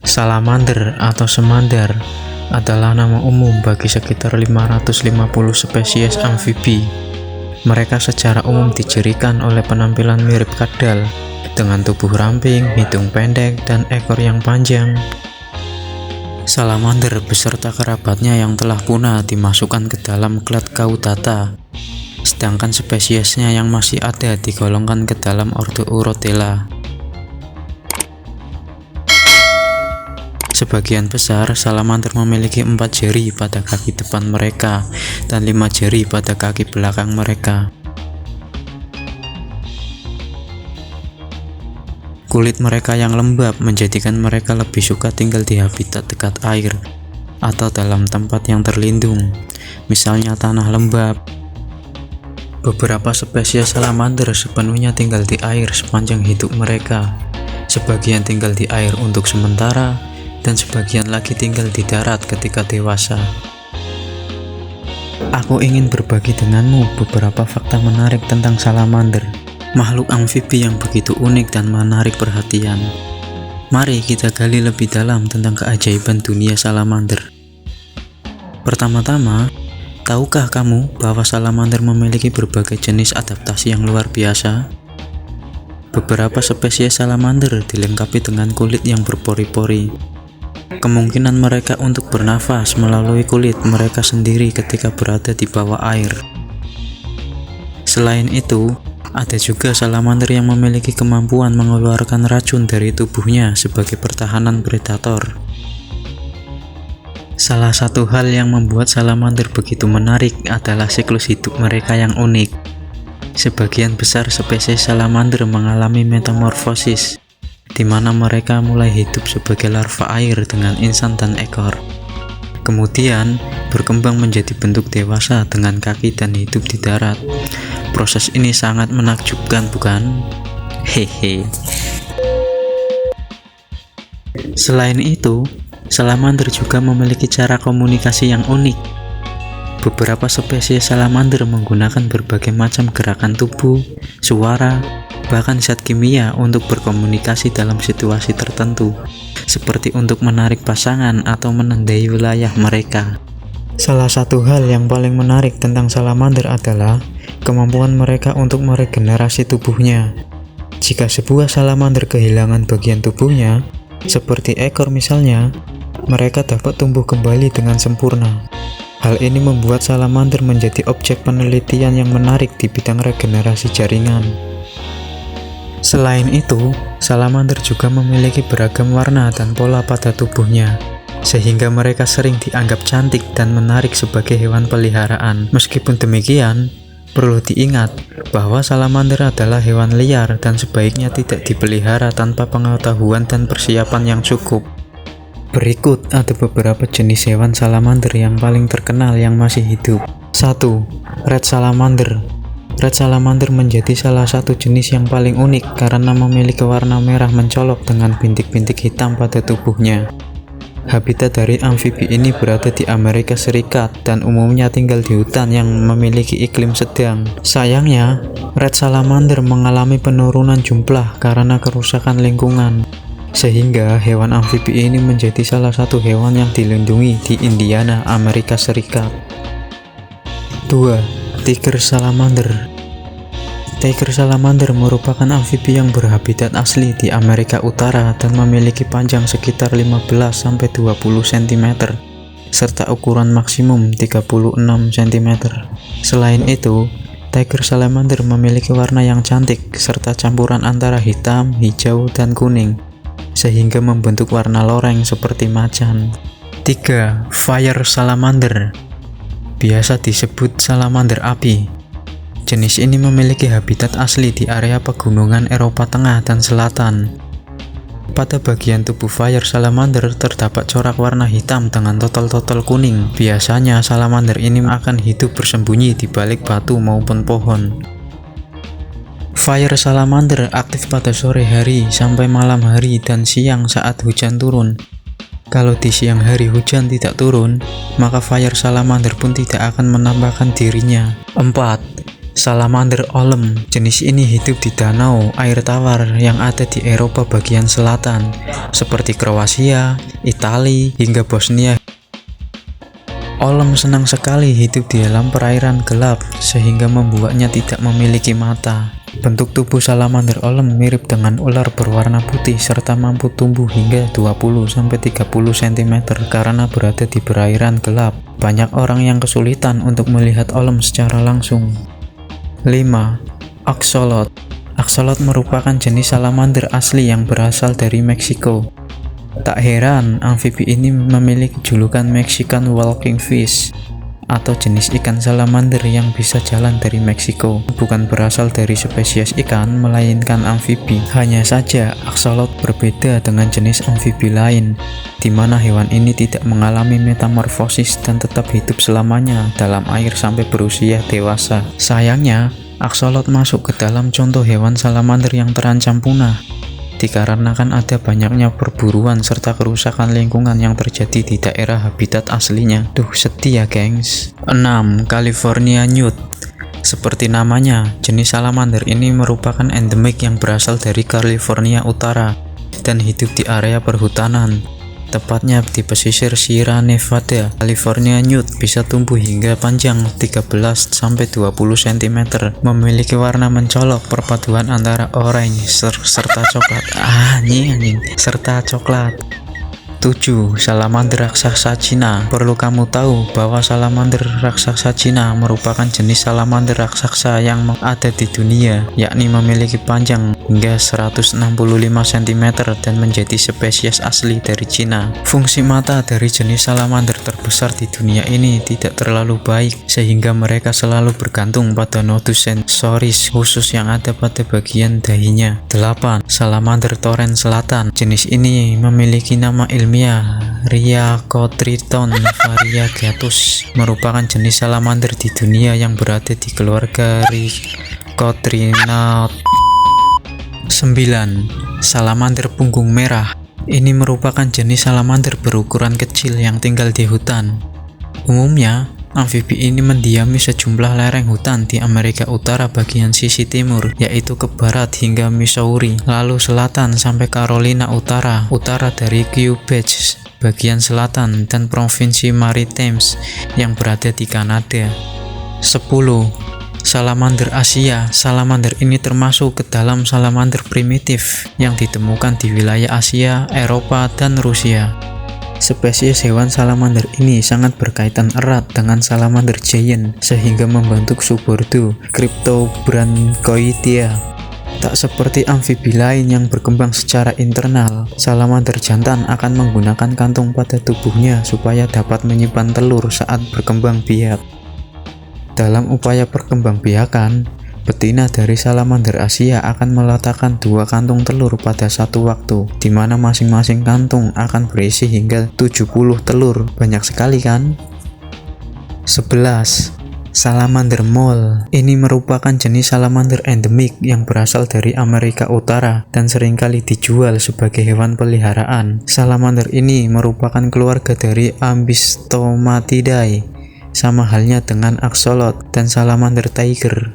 Salamander atau semandar adalah nama umum bagi sekitar 550 spesies amfibi. Mereka secara umum dicirikan oleh penampilan mirip kadal, dengan tubuh ramping, hidung pendek, dan ekor yang panjang. Salamander beserta kerabatnya yang telah punah dimasukkan ke dalam clade Caudata, sedangkan spesiesnya yang masih ada digolongkan ke dalam ordo Urotella. Sebagian besar salamander memiliki 4 jari pada kaki depan mereka dan 5 jari pada kaki belakang mereka. Kulit mereka yang lembab menjadikan mereka lebih suka tinggal di habitat dekat air atau dalam tempat yang terlindung, misalnya tanah lembab. Beberapa spesies salamander sepenuhnya tinggal di air sepanjang hidup mereka. Sebagian tinggal di air untuk sementara, dan sebagian lagi tinggal di darat ketika dewasa. Aku ingin berbagi denganmu beberapa fakta menarik tentang salamander, makhluk amfibi yang begitu unik dan menarik perhatian. Mari kita gali lebih dalam tentang keajaiban dunia salamander. Pertama-tama, tahukah kamu bahwa salamander memiliki berbagai jenis adaptasi yang luar biasa? Beberapa spesies salamander dilengkapi dengan kulit yang berpori-pori. Kemungkinan mereka untuk bernafas melalui kulit mereka sendiri ketika berada di bawah air. Selain itu, ada juga salamander yang memiliki kemampuan mengeluarkan racun dari tubuhnya sebagai pertahanan predator. Salah satu hal yang membuat salamander begitu menarik adalah siklus hidup mereka yang unik. Sebagian besar spesies salamander mengalami metamorfosis, di mana mereka mulai hidup sebagai larva air dengan insan dan ekor. Kemudian berkembang menjadi bentuk dewasa dengan kaki dan hidup di darat. Proses ini sangat menakjubkan, bukan? Hehe. Selain itu, salamander juga memiliki cara komunikasi yang unik. Beberapa spesies salamander menggunakan berbagai macam gerakan tubuh, suara, bahkan zat kimia untuk berkomunikasi dalam situasi tertentu, seperti untuk menarik pasangan atau menandai wilayah mereka. Salah satu hal yang paling menarik tentang salamander adalah kemampuan mereka untuk meregenerasi tubuhnya. Jika sebuah salamander kehilangan bagian tubuhnya, seperti ekor misalnya, mereka dapat tumbuh kembali dengan sempurna. Hal ini membuat salamander menjadi objek penelitian yang menarik di bidang regenerasi jaringan. Selain itu, salamander juga memiliki beragam warna dan pola pada tubuhnya, sehingga mereka sering dianggap cantik dan menarik sebagai hewan peliharaan. Meskipun demikian, perlu diingat bahwa salamander adalah hewan liar dan sebaiknya tidak dipelihara tanpa pengetahuan dan persiapan yang cukup. Berikut ada beberapa jenis hewan salamander yang paling terkenal yang masih hidup. 1. Red salamander. Red salamander menjadi salah satu jenis yang paling unik karena memiliki warna merah mencolok dengan bintik-bintik hitam pada tubuhnya. Habitat dari amfibi ini berada di Amerika Serikat dan umumnya tinggal di hutan yang memiliki iklim sedang. Sayangnya, red salamander mengalami penurunan jumlah karena kerusakan lingkungan, sehingga hewan amfibi ini menjadi salah satu hewan yang dilindungi di Indiana, Amerika Serikat. 2. Tiger salamander. Tiger salamander merupakan amfibi yang berhabitat asli di Amerika Utara dan memiliki panjang sekitar 15-20 cm serta ukuran maksimum 36 cm. Selain itu, tiger salamander memiliki warna yang cantik serta campuran antara hitam, hijau, dan kuning, sehingga membentuk warna loreng seperti macan. 3. Fire salamander. Biasa disebut salamander api. Jenis ini memiliki habitat asli di area pegunungan Eropa Tengah dan Selatan. Pada bagian tubuh fire salamander terdapat corak warna hitam dengan total-total kuning. Biasanya salamander ini akan hidup bersembunyi di balik batu maupun pohon. Fire salamander aktif pada sore hari sampai malam hari dan siang saat hujan turun. Kalau di siang hari hujan tidak turun, maka fire salamander pun tidak akan menampakkan dirinya. 4. Salamander olem. Jenis ini hidup di danau air tawar yang ada di Eropa bagian selatan, seperti Kroasia, Italia, hingga Bosnia. Olem senang sekali hidup di dalam perairan gelap, sehingga membuatnya tidak memiliki mata. Bentuk tubuh salamander olem mirip dengan ular berwarna putih serta mampu tumbuh hingga 20-30 cm karena berada di perairan gelap. Banyak orang yang kesulitan untuk melihat olem secara langsung. 5. Axolot. Axolot merupakan jenis salamander asli yang berasal dari Meksiko. Tak heran, amfibi ini memiliki julukan Mexican Walking Fish, atau jenis ikan salamander yang bisa jalan dari Meksiko. Bukan berasal dari spesies ikan, melainkan amfibi. Hanya saja, axolot berbeda dengan jenis amfibi lain, di mana hewan ini tidak mengalami metamorfosis dan tetap hidup selamanya dalam air sampai berusia dewasa. Sayangnya, axolot masuk ke dalam contoh hewan salamander yang terancam punah, dikarenakan ada banyaknya perburuan serta kerusakan lingkungan yang terjadi di daerah habitat aslinya. Duh, sedih ya gengs. 6. California Newt. Seperti namanya, jenis salamander ini merupakan endemik yang berasal dari California Utara dan hidup di area perhutanan, tepatnya di pesisir Sierra Nevada. California Newt bisa tumbuh hingga panjang 13-20 cm, memiliki warna mencolok perpaduan antara oranye serta coklat. Serta coklat. 7. Salamander raksasa Cina. Perlu kamu tahu bahwa salamander raksasa Cina merupakan jenis salamander raksasa yang ada di dunia, yakni memiliki panjang hingga 165 cm dan menjadi spesies asli dari Cina. Fungsi mata dari jenis salamander terbesar di dunia ini tidak terlalu baik, sehingga mereka selalu bergantung pada nodus sensoris khusus yang ada pada bagian dahinya. 8. Salamander toren selatan. Jenis ini memiliki nama ilmiah Rhyacothrithon variegatus, merupakan jenis salamander di dunia yang berada di keluarga Rhyacothrinae. 9. Salamander punggung merah. Ini merupakan jenis salamander berukuran kecil yang tinggal di hutan. Umumnya, amfibi ini mendiami sejumlah lereng hutan di Amerika Utara bagian sisi timur, yaitu ke barat hingga Missouri, lalu selatan sampai Carolina Utara, utara dari Quebec bagian selatan, dan provinsi Maritimes yang berada di Kanada. 10. Salamander Asia. Salamander ini termasuk ke dalam salamander primitif yang ditemukan di wilayah Asia, Eropa, dan Rusia. Spesies hewan salamander ini sangat berkaitan erat dengan salamander giant, sehingga membentuk subordo Cryptobranchoidea. Tak seperti amfibi lain yang berkembang secara internal, salamander jantan akan menggunakan kantung pada tubuhnya supaya dapat menyimpan telur saat berkembang biak. Dalam upaya perkembangbiakan, betina dari salamander Asia akan meletakkan 2 kantung telur pada satu waktu, di mana masing-masing kantung akan berisi hingga 70 telur. Banyak sekali kan? 11. Salamander mole. Ini merupakan jenis salamander endemik yang berasal dari Amerika Utara dan seringkali dijual sebagai hewan peliharaan. Salamander ini merupakan keluarga dari Ambystomatidae, sama halnya dengan axolot dan salamander tiger.